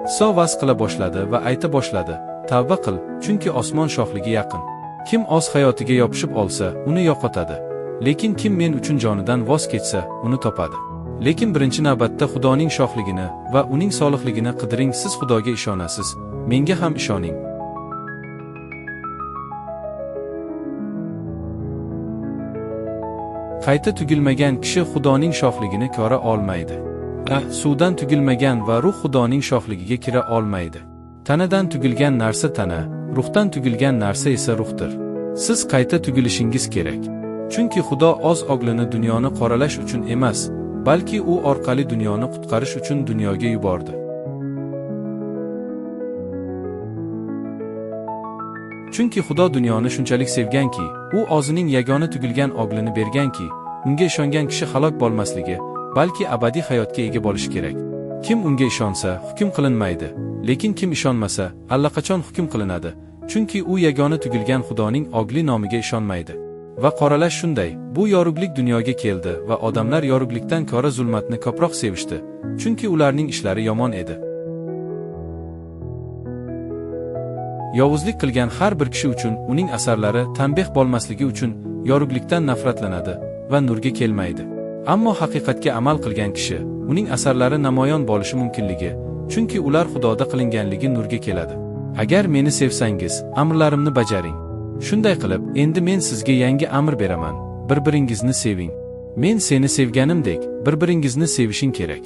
Iso va'z qila boshladi va ayta boshladi: "Tavba qil, chunki osmon shohligi yaqin. Kim o'z hayotiga yopishib olsa, uni yo'qotadi. Lekin kim men uchun jonidan voz kechsa, uni topadi. Lekin birinchi navbatda Xudoning shohligini va uning solihligini qidiring. Siz Xudoga ishonasiz, menga ham ishoning." Qayta tugilmagan kishi Xudoning shohligini ko'ra olmaydi. Suvdan tugilmagan va ruh Xudoning shohligiga kira olmaydi. Tanadan tugilgan narsa tana, ruhdan tugilgan narsa esa ruhdir. Siz qayta tugilishingiz kerak. Chunki Xudo o'z oglini dunyoni qoralash uchun emas, balki u orqali dunyoni qutqarish uchun dunyoga yubordi. Chunki Xudo dunyoni shunchalik sevganki, u o'zining yagona tugilgan oglini berganki, unga ishongan kishi halok bo'lmasligi, balki abadiy hayotga ega bo'lishi kerak. Kim unga ishonsa, hukm qilinmaydi, lekin kim ishonmasa, allaqachon hukm qilinadi, chunki u yagona tugilgan Xudoning ogli nomiga ishonmaydi. Va qoralash shunday, bu yorug'lik dunyoga keldi va odamlar yorug'likdan ko'ra zulmatni ko'proq sevishdi, chunki ularning ishlari yomon edi. Yovuzlik qilgan har bir kishi uchun uning asarlari tanbeh bo'lmasligi uchun yorug'likdan nafratlanadi va nurga kelmaydi. Ammo haqiqatga amal qilgan kishi, uning asarlari namoyon bo'lishi mumkinligi, chunki ular Xudoda qilinganligi nurga keladi. Agar meni sevsangiz, amrlarimni bajaring. Shunday qilib, endi men sizga yangi amr beraman: bir-biringizni seving. Men seni sevganimdek, bir-biringizni sevishing kerak.